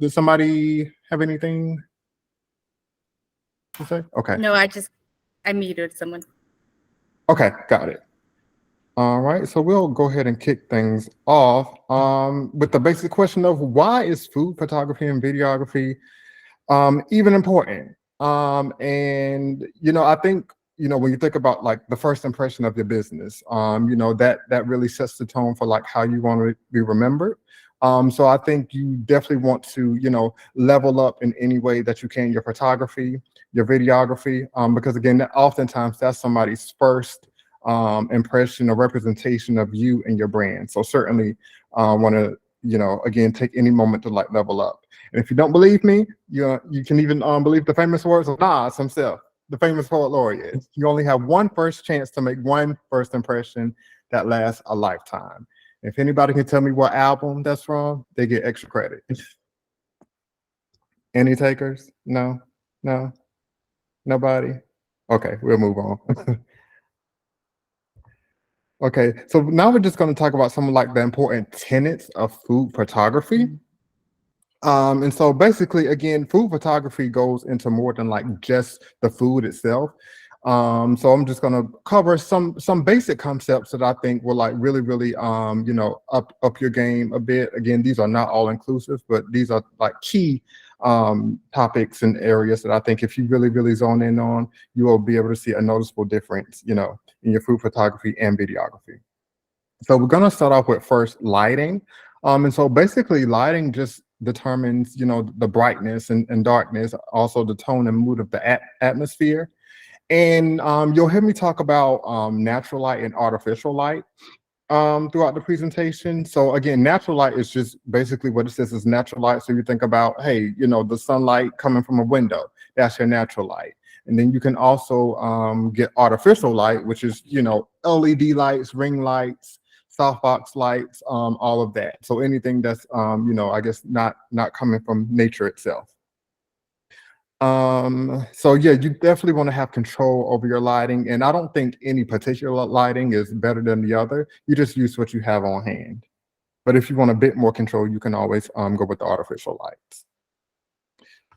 Did somebody have anything to say? Okay. No, I muted someone. Okay, got it. All right, so we'll go ahead and kick things off with the basic question of why is food photography and videography even important? And I think when you think about like the first impression of your business, that really sets the tone for like how you want to be remembered. So I think you definitely want to level up in any way that you can your photography, your videography, because again, oftentimes that's somebody's first impression or representation of you and your brand. So certainly want to again take any moment to like level up. And if you don't believe me, you can even believe the famous words of Nas himself, the famous poet laureate. You only have one first chance to make one first impression that lasts a lifetime. If anybody can tell me what album that's from, they get extra credit. Any takers? No? No? Nobody? Okay, we'll move on. Okay, so now we're just going to talk about some of like the important tenets of food photography. And so basically, again, food photography goes into more than like just the food itself. So I'm just gonna cover some basic concepts that I think will like really up your game a bit. Again, these are not all inclusive, but these are like key topics and areas that I think if you really zone in on, you will be able to see a noticeable difference, in your food photography and videography. So we're gonna start off with first lighting. And so basically lighting just determines, the brightness and darkness, also the tone and mood of the atmosphere. And you'll hear me talk about natural light and artificial light throughout the presentation. So again, natural light is just basically what it says is natural light. So you think about, hey, the sunlight coming from a window, that's your natural light. And then you can also get artificial light, which is, LED lights, ring lights, softbox lights, all of that. So anything that's, I guess not coming from nature itself. So yeah, you definitely want to have control over your lighting. And I don't think any particular lighting is better than the other. You just use what you have on hand. But if you want a bit more control, you can always go with the artificial lights.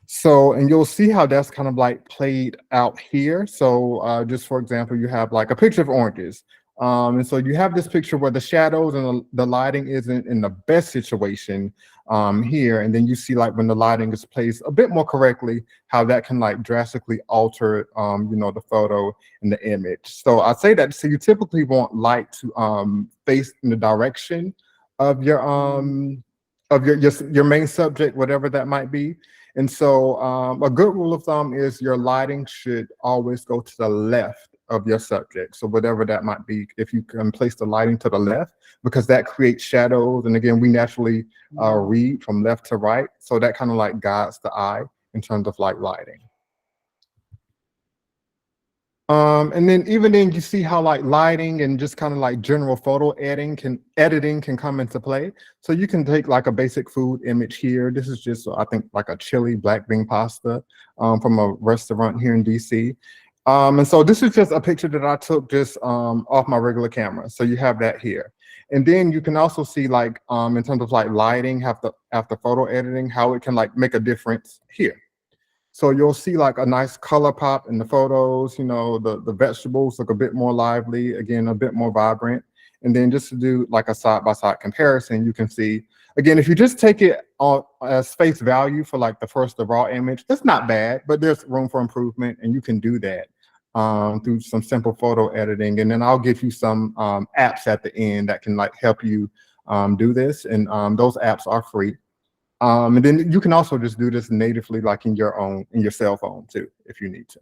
So, and you'll see how that's kind of like played out here. So just for example, you have like a picture of oranges. And so you have this picture where the shadows and the lighting isn't in the best situation here. And then you see like when the lighting is placed a bit more correctly, how that can like drastically alter, the photo and the image. So I say that, so you typically want light to face in the direction of your main subject, whatever that might be. And so a good rule of thumb is your lighting should always go to the left of your subject. So whatever that might be, if you can place the lighting to the left, because that creates shadows. And again, we naturally read from left to right. So that kind of like guides the eye in terms of like lighting. And then even then you see how like lighting and just kind of like general photo editing can come into play. So you can take like a basic food image here. This is just, I think, like a chili black bean pasta from a restaurant here in DC. And so this is just a picture that I took just off my regular camera. So you have that here. And then you can also see like in terms of like lighting, after photo editing, how it can like make a difference here. So you'll see like a nice color pop in the photos, the vegetables look a bit more lively, again, a bit more vibrant. And then just to do like a side-by-side comparison, you can see, again, if you just take it as face value for like the first raw image, it's not bad, but there's room for improvement and you can do that through some simple photo editing. And then I'll give you some apps at the end that can like help you do this. And those apps are free. And then you can also just do this natively, like in your cell phone too, if you need to.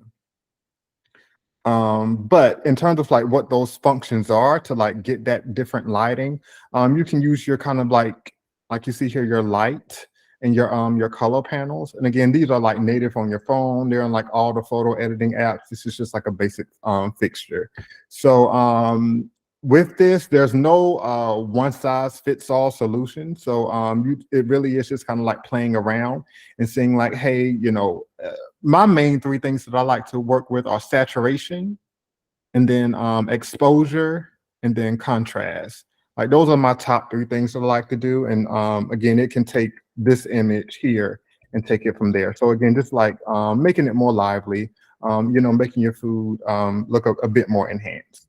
But in terms of like what those functions are to like get that different lighting, you can use your kind of like you see here, your light and your color panels. And again, these are like native on your phone. They're on like all the photo editing apps. This is just like a basic fixture. So with this, there's no one size fits all solution. So it really is just kind of like playing around and seeing like, hey, my main three things that I like to work with are saturation, and then exposure, and then contrast. Like those are my top 3 things that I like to do. And again, it can take this image here and take it from there. So again, just like making it more lively, making your food look a bit more enhanced.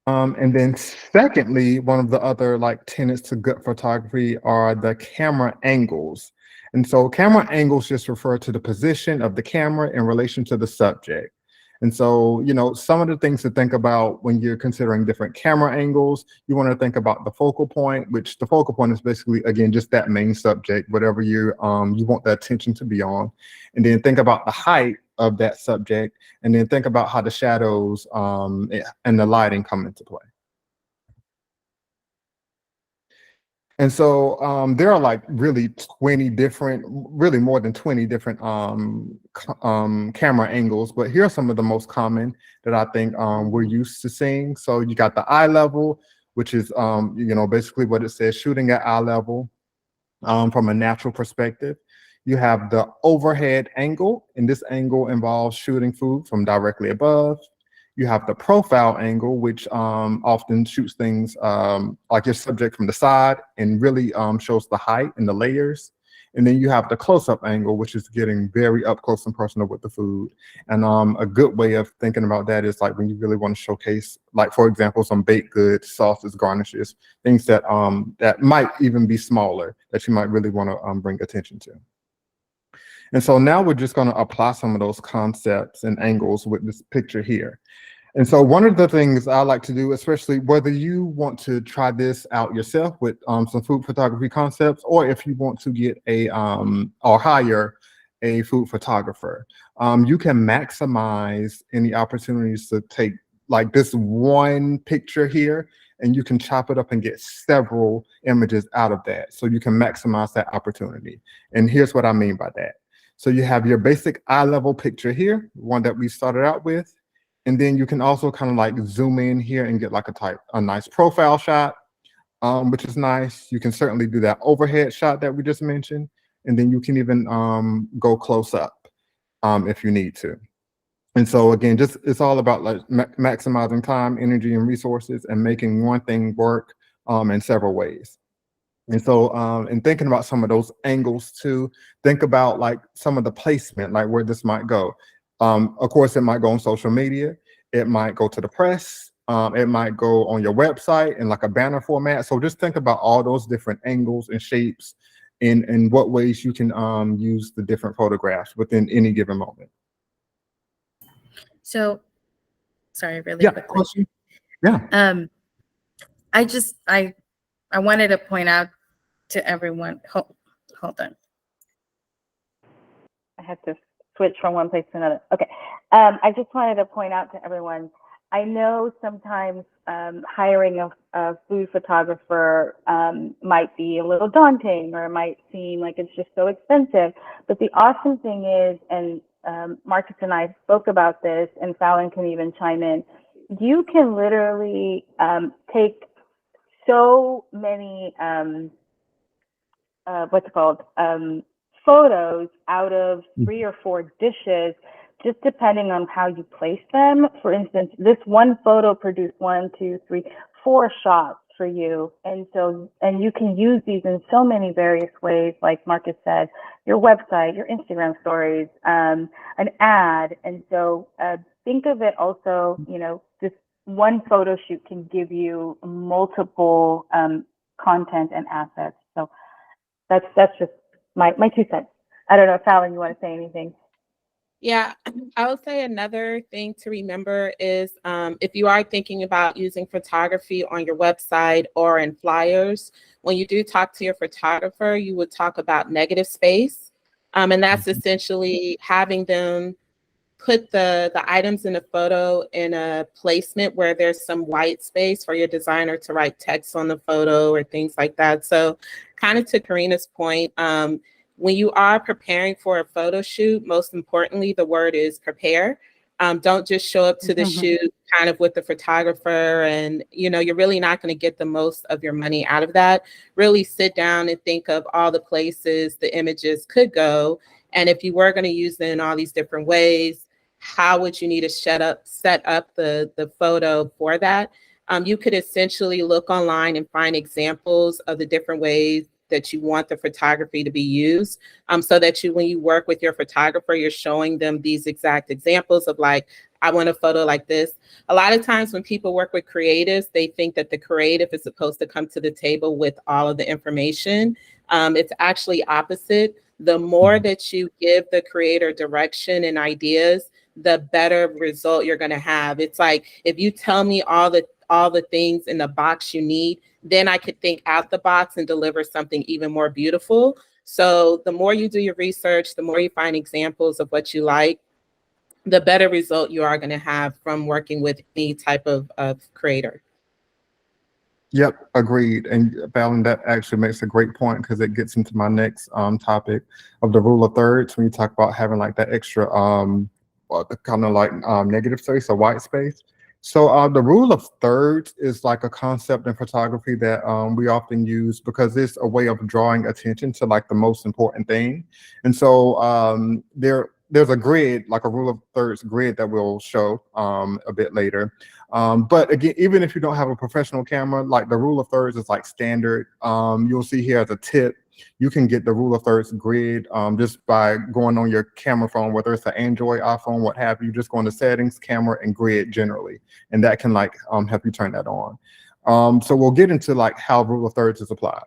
And then secondly, one of the other like tenets to good photography are the camera angles. And so camera angles just refer to the position of the camera in relation to the subject. And so, some of the things to think about when you're considering different camera angles, you want to think about the focal point, which the focal point is basically, again, just that main subject, whatever you want the attention to be on. And then think about the height of that subject, and then think about how the shadows and the lighting come into play. And so there are like really 20 different, really more than 20 different camera angles, but here are some of the most common that I think we're used to seeing. So you got the eye level, which is, basically what it says, shooting at eye level from a natural perspective. You have the overhead angle, and this angle involves shooting food from directly above. You have the profile angle, which often shoots things like your subject from the side and really shows the height and the layers. And then you have the close-up angle, which is getting very up close and personal with the food. And a good way of thinking about that is like when you really want to showcase, like for example, some baked goods, sauces, garnishes, things that that might even be smaller that you might really want to bring attention to. And so now we're just going to apply some of those concepts and angles with this picture here. And so one of the things I like to do, especially whether you want to try this out yourself with some food photography concepts, or if you want to get a or hire a food photographer, you can maximize any opportunities to take like this one picture here, and you can chop it up and get several images out of that. So you can maximize that opportunity. And here's what I mean by that. So you have your basic eye level picture here, one that we started out with. And then you can also kind of like zoom in here and get like a nice profile shot, which is nice. You can certainly do that overhead shot that we just mentioned. And then you can even go close up if you need to. And so again, just it's all about like maximizing time, energy, and resources and making one thing work in several ways. And so, in thinking about some of those angles too, think about like some of the placement, like where this might go. Of course, it might go on social media. It might go to the press. It might go on your website in like a banner format. So just think about all those different angles and shapes and what ways you can use the different photographs within any given moment. So, sorry, really quickly. Question? Yeah. I wanted to point out to everyone. Hold on. I had to switch from one place to another. Okay. I just wanted to point out to everyone, I know sometimes hiring a food photographer might be a little daunting, or it might seem like it's just so expensive. But the awesome thing is, and Marcus and I spoke about this, and Fallon can even chime in, you can literally take so many, photos out of 3 or 4 dishes, just depending on how you place them. For instance, this one photo produced 1, 2, 3, 4 shots for you. And you can use these in so many various ways, like Marcus said, your website, your Instagram stories, an ad. And so think of it also, this one photo shoot can give you multiple content and assets. So that's just my 2 cents. I don't know, Fallon, you want to say anything? Yeah, I would say another thing to remember is if you are thinking about using photography on your website or in flyers, when you do talk to your photographer, you would talk about negative space. And that's essentially having them put the items in a photo in a placement where there's some white space for your designer to write text on the photo or things like that. So kind of to Karina's point, when you are preparing for a photo shoot, most importantly, the word is prepare. Don't just show up to the shoot kind of with the photographer and, you're really not going to get the most of your money out of that. Really sit down and think of all the places the images could go. And if you were going to use them in all these different ways, how would you need to set up the photo for that? You could essentially look online and find examples of the different ways that you want the photography to be used, so that when you work with your photographer, you're showing them these exact examples of like, I want a photo like this. A lot of times when people work with creatives, they think that the creative is supposed to come to the table with all of the information. It's actually opposite. The more that you give the creator direction and ideas, the better result you're going to have. It's like, if you tell me all the things in the box you need, then I could think out the box and deliver something even more beautiful. So the more you do your research, the more you find examples of what you like, the better result you are going to have from working with any type of creator. Yep, agreed. And Fallon, that actually makes a great point because it gets into my next topic of the rule of thirds when you talk about having like that extra kind of like negative space or white space. So the rule of thirds is like a concept in photography that we often use because it's a way of drawing attention to like the most important thing. And so there's a grid, like a rule of thirds grid that we'll show a bit later. But again, even if you don't have a professional camera, like the rule of thirds is like standard. You'll see here as a tip, you can get the rule of thirds grid just by going on your camera phone, whether it's an Android, iPhone, what have you, just go into settings, camera, and grid generally. And that can like help you turn that on. So we'll get into like how rule of thirds is applied.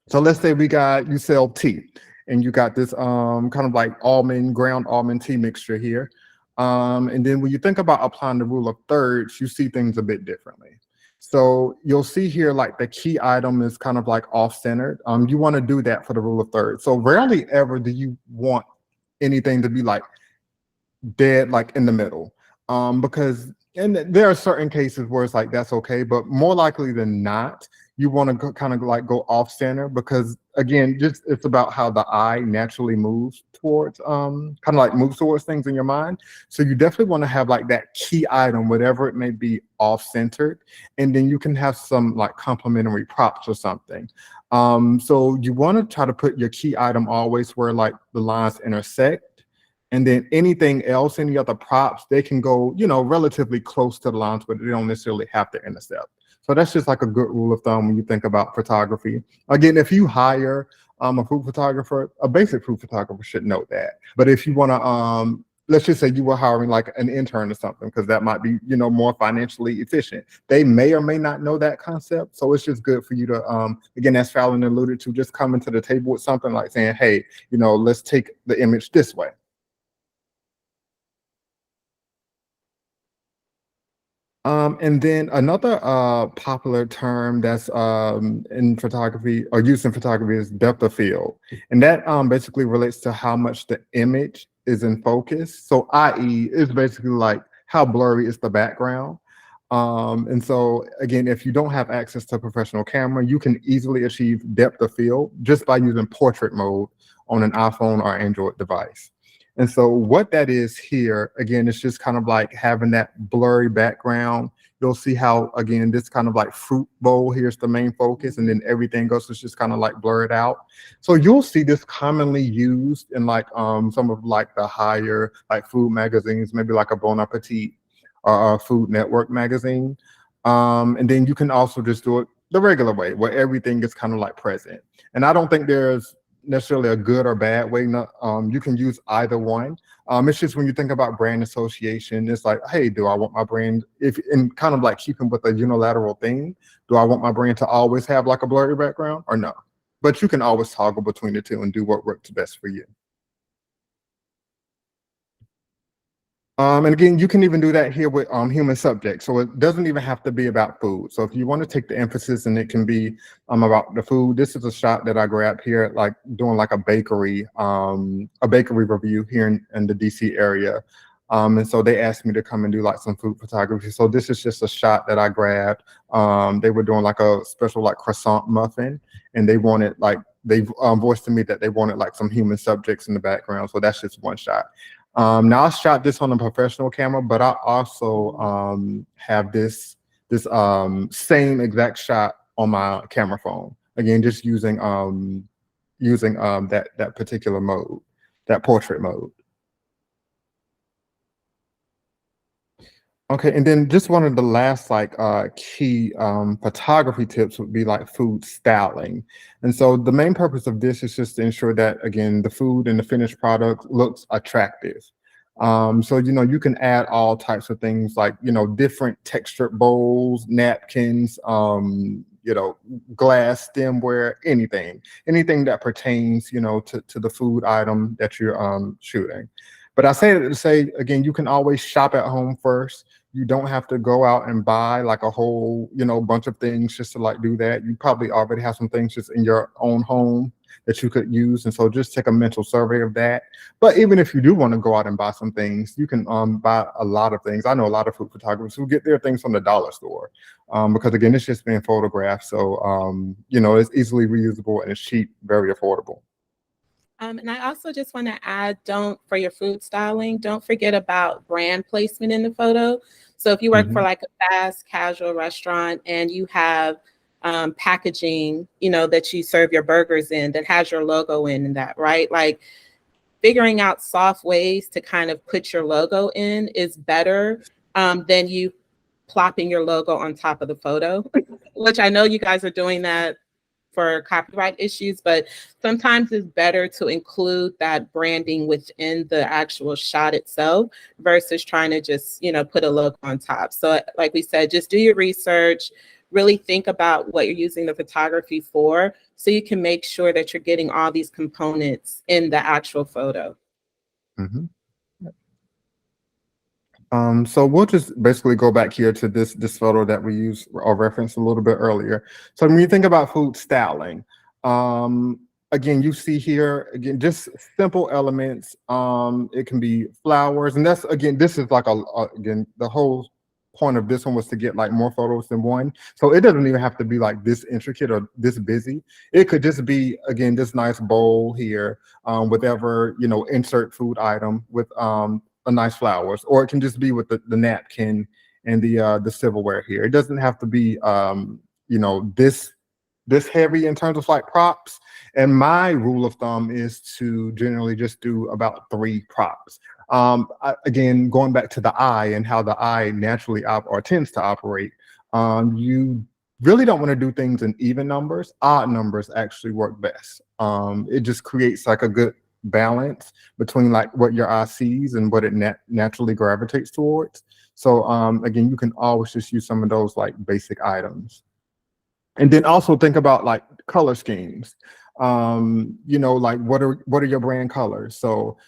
So let's say you sell tea and you got this kind of like ground almond tea mixture here. And then when you think about applying the rule of thirds, you see things a bit differently. So you'll see here, like the key item is kind of like off-centered. You want to do that for the rule of thirds. So rarely ever do you want anything to be like dead, like in the middle. Because and there are certain cases where it's like, that's okay, but more likely than not, you want to kind of like go off center because again, just it's about how the eye naturally moves towards kind of like moves towards things in your mind. So you definitely want to have like that key item, whatever it may be, off centered, and then you can have some like complementary props or something. So you want to try to put your key item always where like the lines intersect. And then anything else, any other props, they can go, relatively close to the lines, but they don't necessarily have to intercept. So that's just like a good rule of thumb when you think about photography. Again, if you hire a food photographer, a basic food photographer should know that. But if you want to, let's just say you were hiring like an intern or something, because that might be, more financially efficient. They may or may not know that concept. So it's just good for you to, again, as Fallon alluded to, just come into the table with something like saying, hey, let's take the image this way. And then another popular term that's in photography or used in photography is depth of field. And that basically relates to how much the image is in focus. So i.e. is basically like how blurry is the background. And so again, if you don't have access to a professional camera, you can easily achieve depth of field just by using portrait mode on an iPhone or Android device. And so what that is here, again, it's just kind of like having that blurry background. You'll see how, again, this kind of like fruit bowl, here's the main focus, and then everything else is just kind of like blurred out. So you'll see this commonly used in like some of like the higher like food magazines, maybe like a Bon Appetit or a Food Network magazine. And then you can also just do it the regular way where everything is kind of like present. And I don't think there's necessarily a good or bad way. You can use either one. It's just when you think about brand association, it's like, hey, do I want my brand, in kind of like keeping with a unilateral thing, do I want my brand to always have like a blurry background or no? But you can always toggle between the two and do what works best for you. And again, you can even do that here with human subjects. So it doesn't even have to be about food. So if you want to take the emphasis and it can be about the food, this is a shot that I grabbed here, like doing like a bakery review here in the DC area. And so they asked me to come and do like some food photography. So this is just a shot that I grabbed. They were doing like a special like croissant muffin, and they wanted like, they voiced to me that they wanted like some human subjects in the background. So that's just one shot. Now I shot this on a professional camera, but I also have this same exact shot on my camera phone. Again, just using that particular mode, that portrait mode. Okay, and then just one of the last like key photography tips would be like food styling. And so the main purpose of this is just to ensure that again the food and the finished product looks attractive. So you can add all types of things like different textured bowls, napkins, glass stemware, anything that pertains to the food item that you're shooting. But I say that to say again, you can always shop at home first. You don't have to go out and buy like a whole, bunch of things just to like do that. You probably already have some things just in your own home that you could use. And so just take a mental survey of that. But even if you do want to go out and buy some things, you can buy a lot of things. I know a lot of food photographers who get their things from the dollar store because again, it's just being photographed. So, it's easily reusable and it's cheap, very affordable. And I also just want to add, for your food styling, don't forget about brand placement in the photo. So if you work for like a fast casual restaurant and you have packaging, that you serve your burgers in that has your logo in that, right? Like figuring out soft ways to kind of put your logo in is better than you plopping your logo on top of the photo, which I know you guys are doing that for copyright issues, but sometimes it's better to include that branding within the actual shot itself versus trying to just, put a logo on top. So like we said, just do your research, really think about what you're using the photography for so you can make sure that you're getting all these components in the actual photo. So we'll just basically go back here to this photo that we used or referenced a little bit earlier. So when you think about food styling, again, you see here, again, just simple elements. It can be flowers, and that's, again, this is like again, the whole point of this one was to get like more photos than one. So it doesn't even have to be like this intricate or this busy. It could just be, again, this nice bowl here, whatever, insert food item with a nice flowers, or it can just be with the napkin and the silverware here. It doesn't have to be this heavy in terms of like props. And my rule of thumb is to generally just do about 3 props. Again, going back to the eye and how the eye naturally or tends to operate, you really don't want to do things in even numbers. Odd numbers actually work best. It just creates like a good balance between like what your eye sees and what it naturally gravitates towards. So again, you can always just use some of those like basic items. And then also think about like color schemes. Like what are your brand colors? So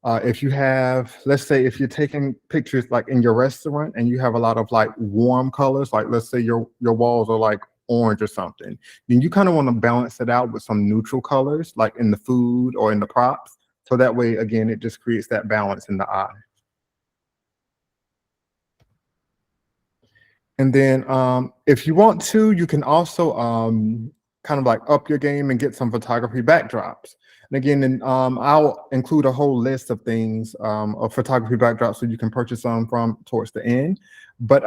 if you have, let's say if you're taking pictures like in your restaurant and you have a lot of like warm colors, like let's say your walls are like orange or something, then you kind of want to balance it out with some neutral colors like in the food or in the props. So that way, again, it just creates that balance in the eye. And then if you want to, you can also kind of like up your game and get some photography backdrops. And again, I'll include a whole list of things of photography backdrops so you can purchase some from towards the end. But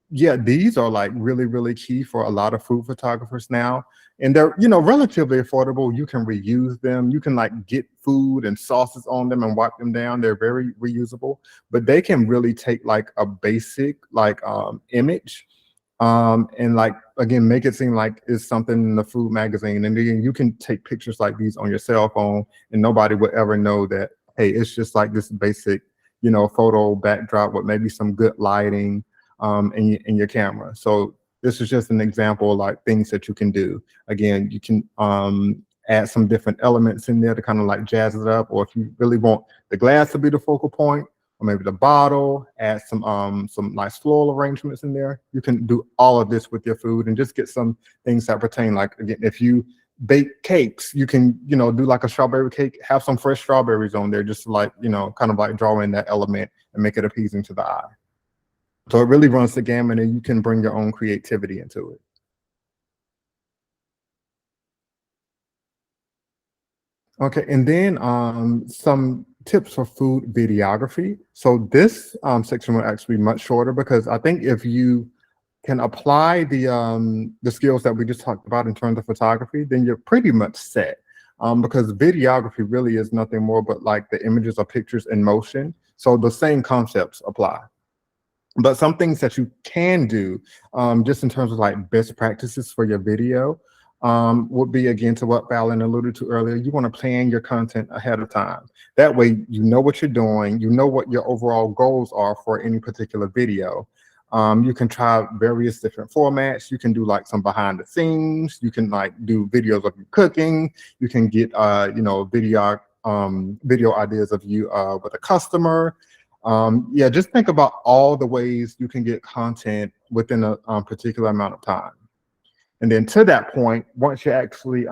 yeah, these are like really, really key for a lot of food photographers now. And they're, relatively affordable. You can reuse them. You can like get food and sauces on them and wipe them down. They're very reusable, but they can really take like a basic like image and like, again, make it seem like it's something in the food magazine. And then you can take pictures like these on your cell phone and nobody would ever know that, hey, it's just like this basic, photo backdrop with maybe some good lighting in your camera. So this is just an example of like things that you can do. Again, you can add some different elements in there to kind of like jazz it up, or if you really want the glass to be the focal point, or maybe the bottle, add some nice floral arrangements in there. You can do all of this with your food and just get some things that pertain. Like, again, if you bake cakes, you can, do like a strawberry cake, have some fresh strawberries on there, just to like, kind of like draw in that element and make it appeasing to the eye. So it really runs the gamut and you can bring your own creativity into it. Okay, and then some tips for food videography. So this section will actually be much shorter because I think if you can apply the skills that we just talked about in terms of photography, then you're pretty much set. Because videography really is nothing more but like the images or pictures in motion. So the same concepts apply. But some things that you can do, just in terms of like best practices for your video, would be, again, to what Fallon alluded to earlier, you want to plan your content ahead of time. That way, you know what you're doing, you know what your overall goals are for any particular video. You can try various different formats. You can do like some behind the scenes. You can like do videos of you cooking. You can get, video ideas of you with a customer. Yeah, just think about all the ways you can get content within a particular amount of time. And then to that point, once you're actually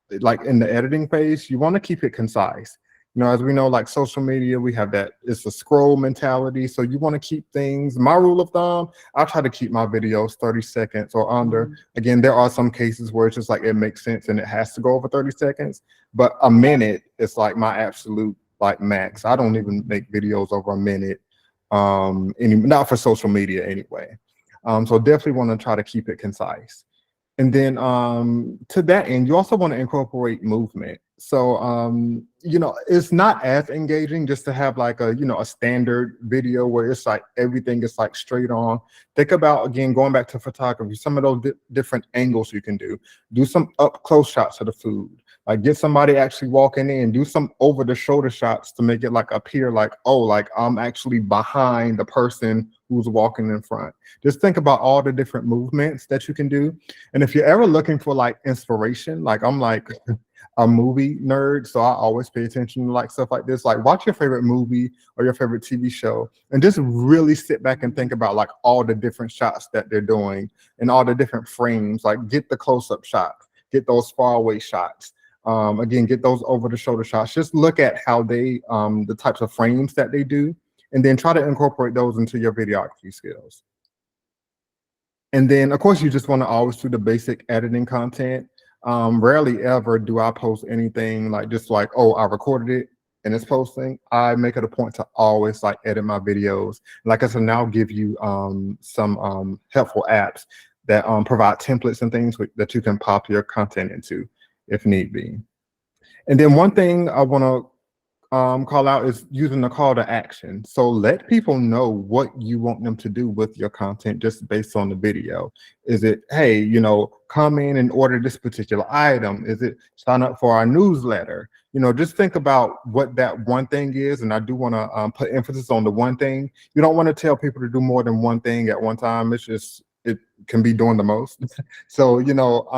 like in the editing phase, you want to keep it concise. You know, as we know, like social media, we have that, it's a scroll mentality. So you want to keep things, my rule of thumb, I try to keep my videos 30 seconds or under. Again, there are some cases where it's just like, it makes sense and it has to go over 30 seconds, but a minute is like my absolute like max. I don't even make videos over a minute, not for social media anyway. So definitely want to try to keep it concise. And then to that end, you also want to incorporate movement. So, you know, it's not as engaging just to have like a, you know, a standard video where it's like everything is like straight on. Think about, again, going back to photography, some of those different angles you can do. Do some up close shots of the food. Like get somebody actually walking in, do some over the shoulder shots to make it like appear like, oh, like I'm actually behind the person who's walking in front. Just think about all the different movements that you can do. And if you're ever looking for like inspiration, like I'm like a movie nerd, so I always pay attention to like stuff like this. Like watch your favorite movie or your favorite TV show and just really sit back and think about like all the different shots that they're doing and all the different frames. Like get the close-up shots, get those far away shots. Again, get those over the shoulder shots. Just look at how they, the types of frames that they do, and then try to incorporate those into your videography skills. And then, of course, you just want to always do the basic editing content. Rarely ever do I post anything like just like, oh, I recorded it and it's posting. I make it a point to always like edit my videos. Like I said, now give you some helpful apps that provide templates and things that you can pop your content into if need be. And then one thing I want to call out is using the call to action. So let people know what you want them to do with your content just based on the video. Is it, hey, you know, come in and order this particular item? Is it sign up for our newsletter? You know, just think about what that one thing is. And I do want to put emphasis on the one thing. You don't want to tell people to do more than one thing at one time. It's just, it can be doing the most. So, you know,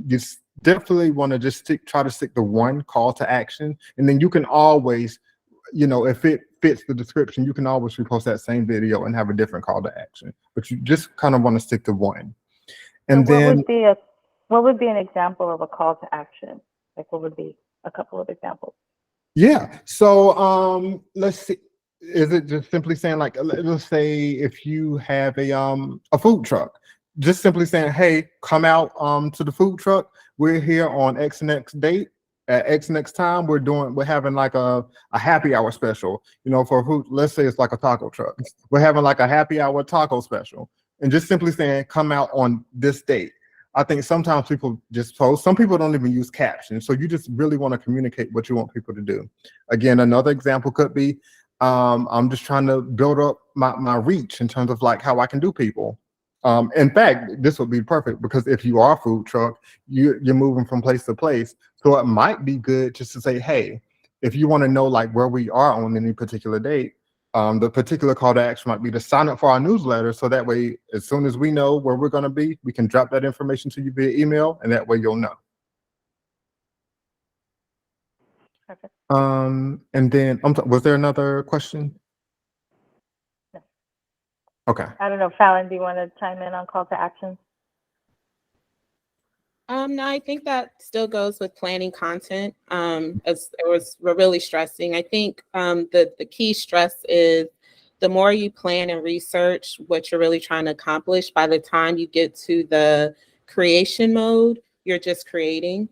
you definitely want to just try to stick to one call to action, and then you can always, you know, if it fits the description, you can always repost that same video and have a different call to action, but you just kind of want to stick to one. And so then what would be an example of a call to action? Like what would be a couple of examples? Yeah, so let's see, is it just simply saying like, let's say if you have a food truck, just simply saying, hey, come out to the food truck. We're here on X and X date at X and X time. We're having like a happy hour special, you know, for food. Let's say it's like a taco truck. We're having like a happy hour taco special, and just simply saying, come out on this date. I think sometimes people just post. Some people don't even use captions. So you just really want to communicate what you want people to do. Again, another example could be, I'm just trying to build up my reach in terms of like how I can do people. In fact, this would be perfect because if you are a food truck, you're moving from place to place. So it might be good just to say, hey, if you want to know like where we are on any particular date, the particular call to action might be to sign up for our newsletter. So that way, as soon as we know where we're going to be, we can drop that information to you via email, and that way you'll know. Perfect. And then, was there another question? Okay. I don't know, Fallon, do you want to chime in on call to action? No, I think that still goes with planning content. As we're really stressing, I think the key stress is the more you plan and research what you're really trying to accomplish, by the time you get to the creation mode, you're just creating.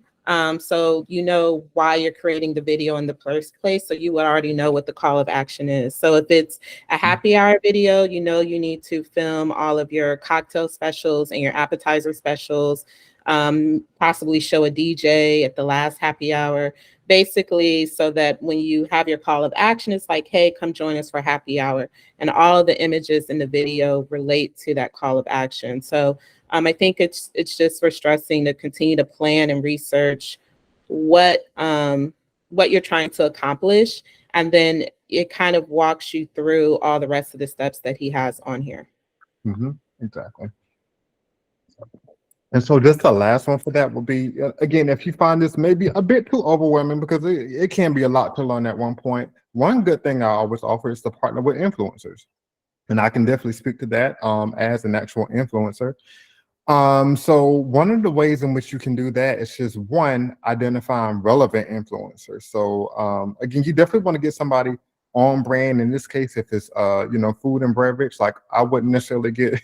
So you know why you're creating the video in the first place. So you would already know what the call of action is. So if it's a happy hour video, you know you need to film all of your cocktail specials and your appetizer specials. possibly show a DJ at the last happy hour, basically so that when you have your call of action, it's like, hey, come join us for happy hour. And all of the images in the video relate to that call of action. So I think it's just for stressing to continue to plan and research what you're trying to accomplish. And then it kind of walks you through all the rest of the steps that he has on here. Exactly. And so just the last one for that will be, again, if you find this maybe a bit too overwhelming, because it can be a lot to learn at one point, one good thing I always offer is to partner with influencers. And I can definitely speak to that as an actual influencer. So one of the ways in which you can do that is just one, identifying relevant influencers. So again, you definitely want to get somebody on brand. In this case, if it's food and beverage, like I wouldn't necessarily get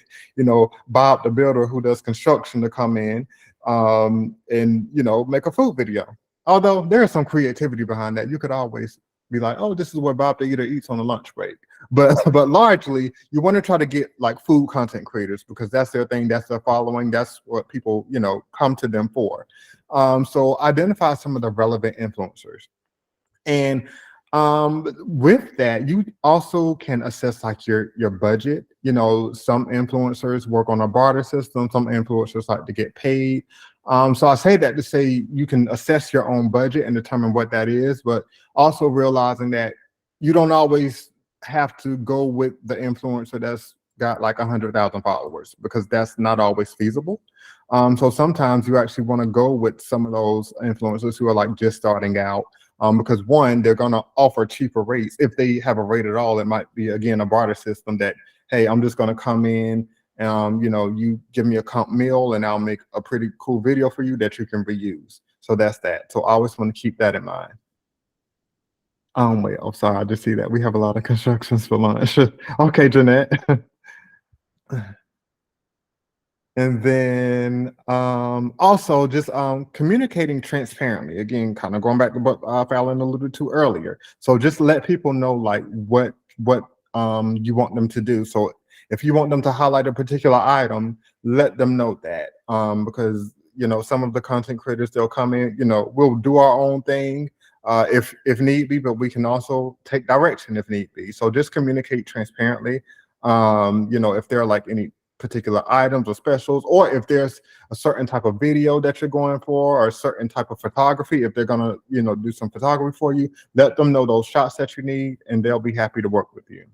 Bob the builder who does construction to come in and make a food video. Although there is some creativity behind that. You could always be like, oh, this is what Bob the eater eats on a lunch break. But largely you want to try to get like food content creators, because that's their thing, that's their following, that's what people come to them for. So identify some of the relevant influencers. And with that, you also can assess like your budget. Some influencers work on a barter system, some influencers like to get paid. So I say that to say you can assess your own budget and determine what that is, but also realizing that you don't always have to go with the influencer that's got like 100,000 followers, because that's not always feasible. So sometimes you actually want to go with some of those influencers who are like just starting out. Because one, they're going to offer cheaper rates. If they have a rate at all, it might be, again, a barter system that, hey, I'm just going to come in, you give me a comp meal and I'll make a pretty cool video for you that you can reuse. So that's that. So I always want to keep that in mind. Wait, I'm sorry, I just see that we have a lot of constructions for lunch. Okay, Jeanette. And then also just communicating transparently. Again, kind of going back to what Fallon alluded to earlier. So just let people know like what you want them to do. So if you want them to highlight a particular item, let them know that. Because some of the content creators, they'll come in, we'll do our own thing if need be, but we can also take direction if need be. So just communicate transparently. If there are like any particular items or specials, or if there's a certain type of video that you're going for, or a certain type of photography, if they're gonna do some photography for you, let them know those shots that you need and they'll be happy to work with you.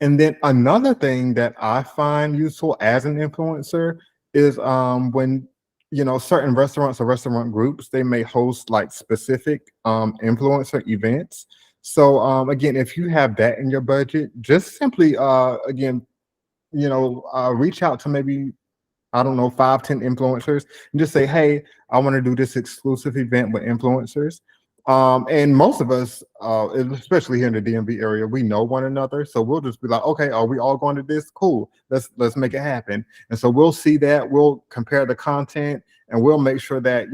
And then another thing that I find useful as an influencer is when certain restaurants or restaurant groups, they may host like specific influencer events. So again, if you have that in your budget, just simply again reach out to maybe, I don't know, 5-10 influencers and just say, hey, I want to do this exclusive event with influencers. And most of us, especially here in the DMV area, we know one another. So we'll just be like, okay, are we all going to this? Cool. Let's make it happen. And so we'll see that, we'll compare the content, and we'll make sure that,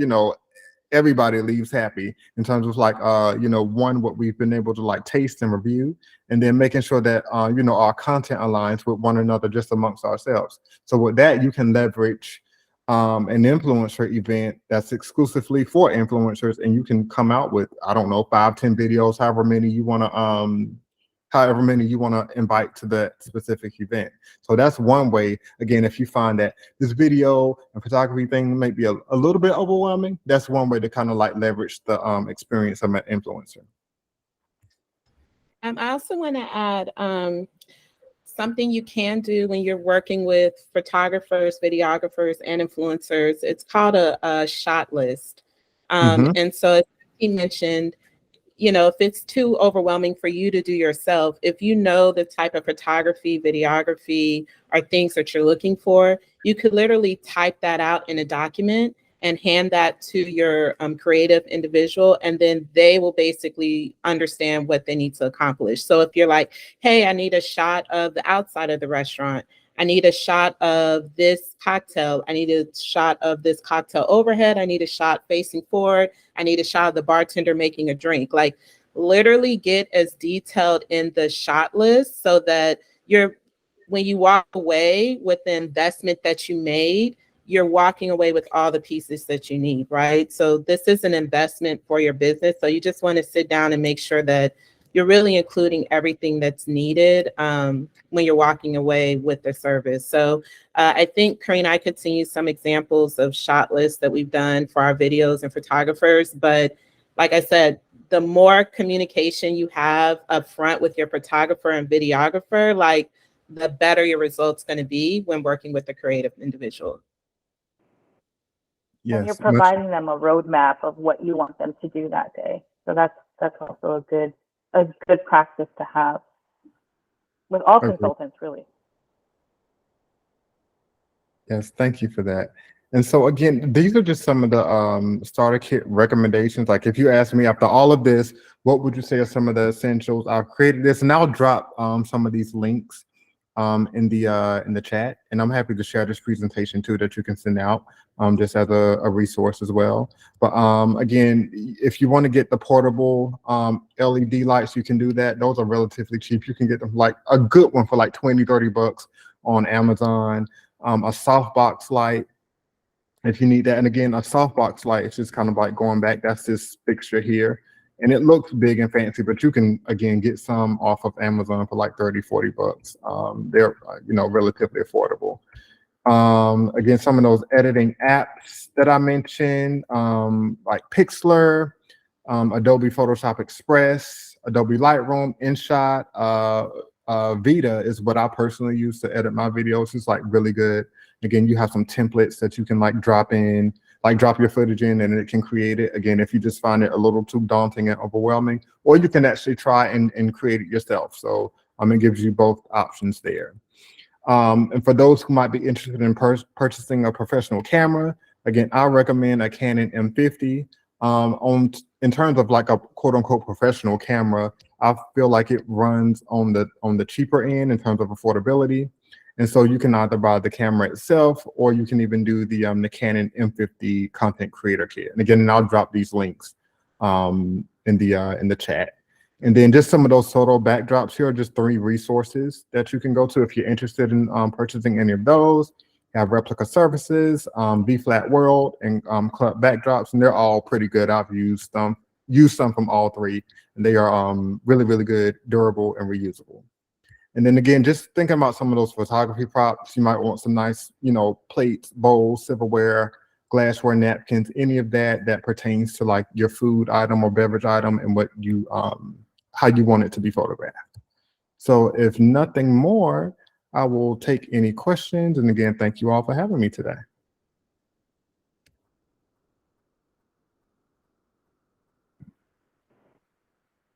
everybody leaves happy in terms of like one, what we've been able to like taste and review, and then making sure that our content aligns with one another just amongst ourselves. So with that, you can leverage an influencer event that's exclusively for influencers, and you can come out with, I don't know, 5-10 videos, however many you want to invite to that specific event. So that's one way. Again, if you find that this video and photography thing may be a little bit overwhelming, that's one way to kind of like leverage the experience of an influencer. I also want to add something you can do when you're working with photographers, videographers, and influencers. It's called a shot list. And so as he mentioned, if it's too overwhelming for you to do yourself, if you know the type of photography, videography, or things that you're looking for, you could literally type that out in a document and hand that to your creative individual, and then they will basically understand what they need to accomplish. So if you're like, hey, I need a shot of the outside of the restaurant, I need a shot of this cocktail, I need a shot of this cocktail overhead, I need a shot facing forward, I need a shot of the bartender making a drink. Like literally get as detailed in the shot list so that when you walk away with the investment that you made, you're walking away with all the pieces that you need, right? So this is an investment for your business. So you just want to sit down and make sure that you're really including everything that's needed when you're walking away with the service. So I think, Karina, I could send you some examples of shot lists that we've done for our videos and photographers. But like I said, the more communication you have up front with your photographer and videographer, like the better your results going to be when working with a creative individual. And you're Yes, providing them a roadmap of what you want them to do that day. So that's also a good practice to have with all okay. consultants, really. Yes, thank you for that. And so again, these are just some of the starter kit recommendations. Like if you ask me after all of this, what would you say are some of the essentials? I've created this, and I'll drop some of these links in the chat, and I'm happy to share this presentation too that you can send out just as a resource as well. But again, if you want to get the portable LED lights, you can do that. Those are relatively cheap. You can get them like a good one for like 20-30 bucks on Amazon. A softbox light, if you need that. And again, a softbox light, it's just kind of like going back, that's this fixture here. And it looks big and fancy, but you can, again, get some off of Amazon for like 30-40 bucks. They're, relatively affordable. Again, some of those editing apps that I mentioned, like Pixlr, Adobe Photoshop Express, Adobe Lightroom, InShot, Vita is what I personally use to edit my videos. It's like really good. Again, you have some templates that you can like drop your footage in, and it can create it. Again, if you just find it a little too daunting and overwhelming, or you can actually try and create it yourself. So it gives you both options there. And for those who might be interested in purchasing a professional camera, again, I recommend a Canon M50. In terms of like a quote unquote professional camera, I feel like it runs on the cheaper end in terms of affordability. And so you can either buy the camera itself, or you can even do the Canon M50 content creator kit. And again, I'll drop these links in the chat. And then just some of those photo backdrops here are just 3 resources that you can go to if you're interested in purchasing any of those. You have Replica Services, B-Flat World, and Club Backdrops, and they're all pretty good. I've used some from all 3, and they are really, really good, durable, and reusable. And then again, just thinking about some of those photography props, you might want some nice, plates, bowls, silverware, glassware, napkins, any of that pertains to like your food item or beverage item and what you, how you want it to be photographed. So if nothing more, I will take any questions. And again, thank you all for having me today.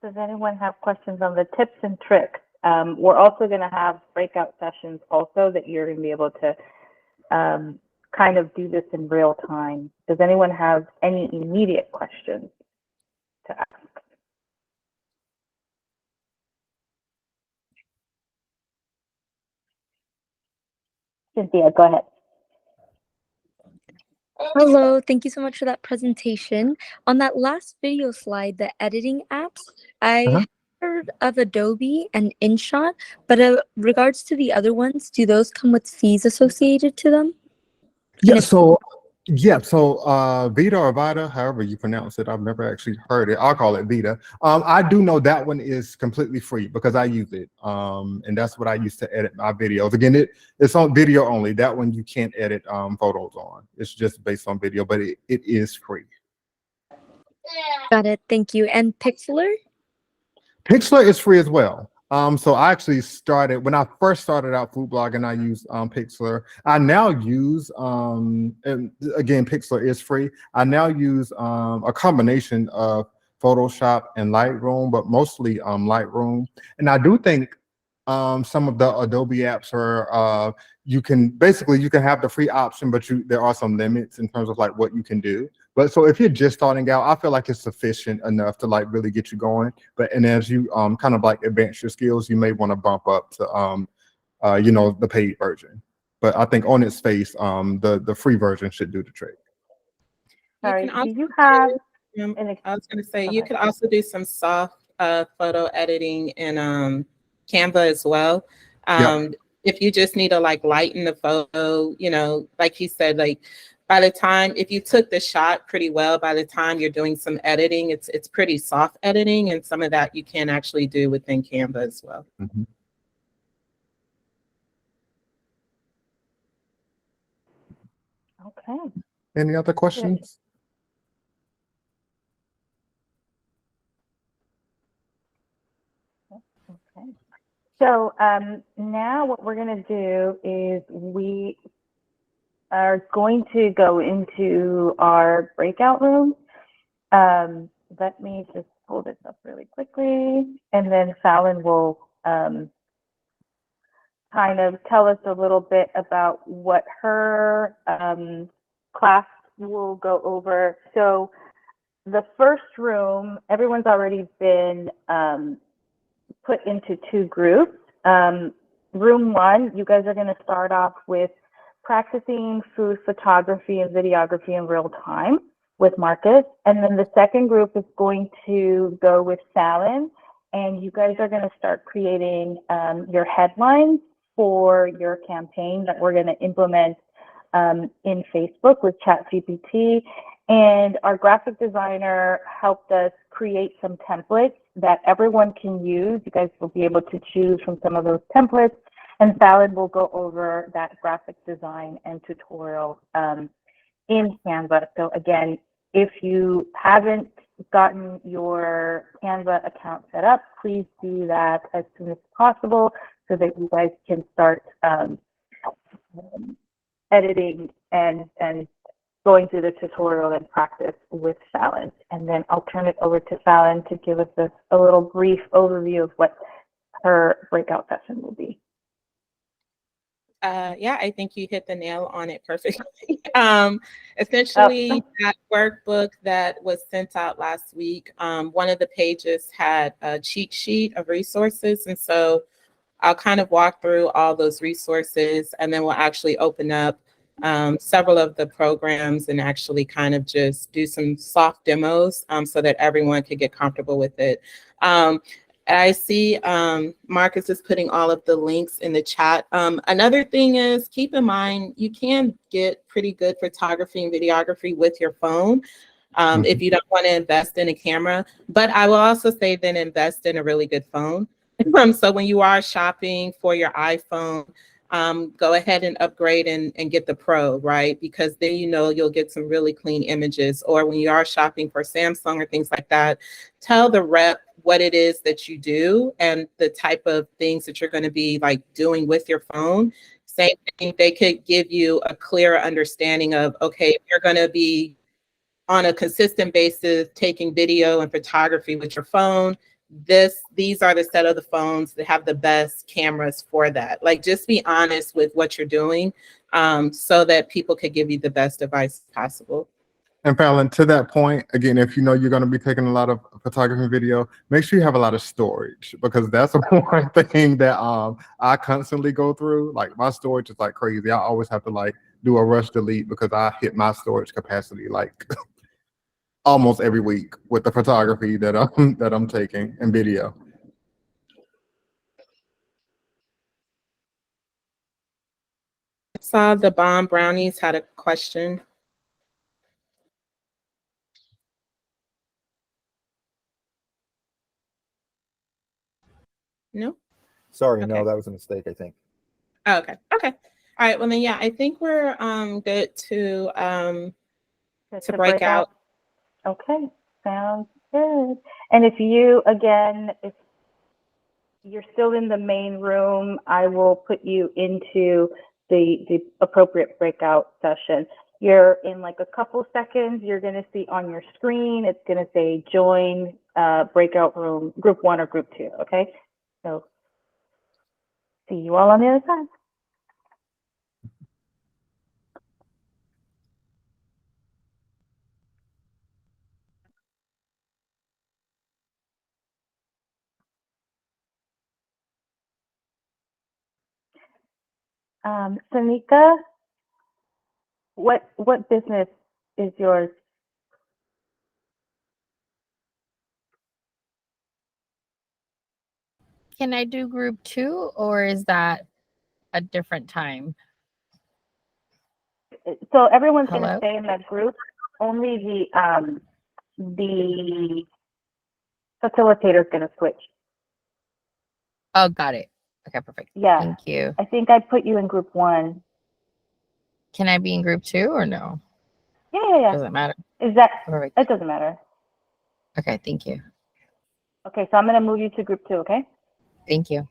Does anyone have questions on the tips and tricks? We're also going to have breakout sessions also that you're going to be able to kind of do this in real time. Does anyone have any immediate questions to ask? Cynthia, go ahead. Hello, thank you so much for that presentation. On that last video slide, the editing apps, I heard of Adobe and InShot, but regards to the other ones, do those come with fees associated to them? Yeah, so Vita or Vita, however you pronounce it, I've never actually heard it. I'll call it Vita. I do know that one is completely free because I use it. And that's what I use to edit my videos. Again, it's on video only. That one you can't edit photos on. It's just based on video, but it is free. Got it, thank you. And Pixlr? Pixlr is free as well. So I actually when I first started out food blogging, I used Pixlr. I now use, and again, Pixlr is free. I now use a combination of Photoshop and Lightroom, but mostly Lightroom. And I do think some of the Adobe apps are, you can have the free option, but there are some limits in terms of like what you can do. But so if you're just starting out, I feel like it's sufficient enough to like really get you going. And as you kind of like advance your skills, you may want to bump up to the paid version. But I think on its face, the free version should do the trick. Sorry, do you have? I was going to say you could also do some soft photo editing in Canva as well. if you just need to like lighten the photo, you know, like he said, like by the time, if you took the shot pretty well, by the time you're doing some editing, it's pretty soft editing, and some of that you can actually do within Canva as well. Mhm. Okay. Any other questions? Okay. So now what we're going to do is we are going to go into our breakout room. Let me just pull this up really quickly, and then Fallon will kind of tell us a little bit about what her class will go over. So the first room, everyone's already been put into two groups. Room one, you guys are going to start off with practicing food photography and videography in real time with Marcus. And then the second group is going to go with Fallon. And you guys are going to start creating your headlines for your campaign that we're going to implement in Facebook with ChatGPT. And our graphic designer helped us create some templates that everyone can use. You guys will be able to choose from some of those templates. And Fallon will go over that graphic design and tutorial in Canva. So again, if you haven't gotten your Canva account set up, please do that as soon as possible so that you guys can start editing and going through the tutorial and practice with Fallon. And then I'll turn it over to Fallon to give us a little brief overview of what her breakout session will be. Yeah, I think you hit the nail on it perfectly. Essentially, that workbook that was sent out last week, one of the pages had a cheat sheet of resources. And so I'll kind of walk through all those resources, and then we'll actually open up several of the programs and actually kind of just do some soft demos so that everyone could get comfortable with it. I see Marcus is putting all of the links in the chat. Another thing is, keep in mind, you can get pretty good photography and videography with your phone if you don't want to invest in a camera. But I will also say then invest in a really good phone. So when you are shopping for your iPhone, go ahead and upgrade and get the Pro, right? Because then you know you'll get some really clean images. Or when you are shopping for Samsung or things like that, tell the rep what it is that you do and the type of things that you're going to be like doing with your phone. Same thing, they could give you a clearer understanding of, okay, if you're going to be on a consistent basis taking video and photography with your phone, these are the set of the phones that have the best cameras for that. Like, just be honest with what you're doing so that people could give you the best advice possible. And Fallon, to that point, again, if you know you're going to be taking a lot of photography and video, make sure you have a lot of storage, because that's one thing that I constantly go through. Like, my storage is like crazy. I always have to like do a rush delete because I hit my storage capacity like almost every week with the photography that I'm taking and video. I saw the Bomb Brownies had a question. No? Sorry, Okay. no, that was a mistake, I think. Oh, okay. Okay. All right. Well, then, yeah, I think we're good to break out. Okay, sounds good. And if you, again, if you're still in the main room, I will put you into the appropriate breakout session. You're in like a couple seconds, you're going to see on your screen, it's going to say join breakout room, group 1 or group 2, okay? So see you all on the other side. Sanika, what business is yours? Can I do group 2, or is that a different time. So everyone's going to Hello? stay in that group. Only the facilitator is going to switch. Oh, got it. Okay, perfect. Yeah. Thank you. I think I put you in group 1. Can I be in group 2 or no? Yeah. Doesn't matter. Is that? Perfect. It doesn't matter. Okay, thank you. Okay, so I'm going to move you to group 2. Okay. Thank you.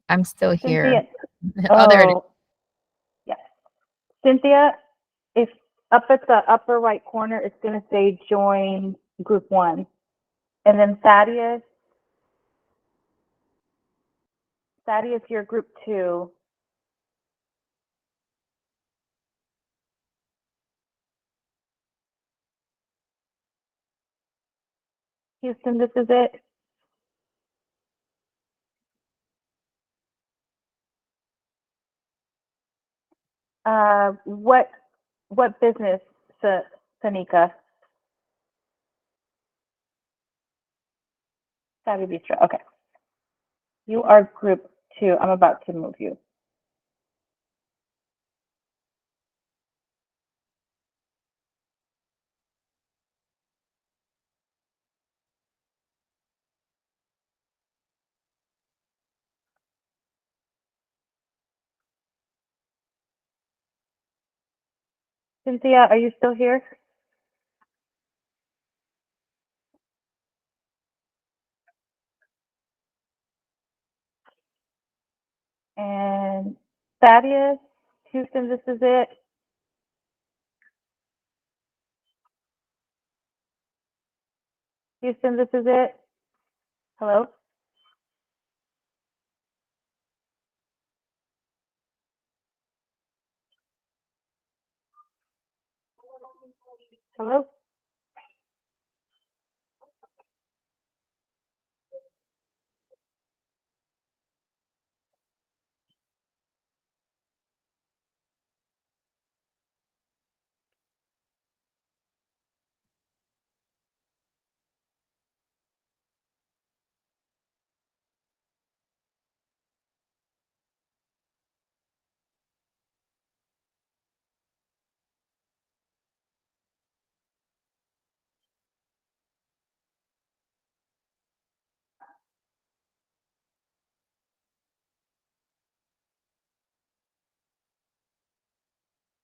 I'm still here. Cynthia. Oh, there it is. Oh, yeah. Cynthia, if up at the upper right corner, it's going to say join group 1. And then Thaddeus, you're group 2. Houston, this is it. What business, Tanika? Savvy Bistro. Okay. You are group 2. I'm about to move you. Cynthia, are you still here? And Thaddeus, Houston, this is it. Houston, this is it. Hello? Hello?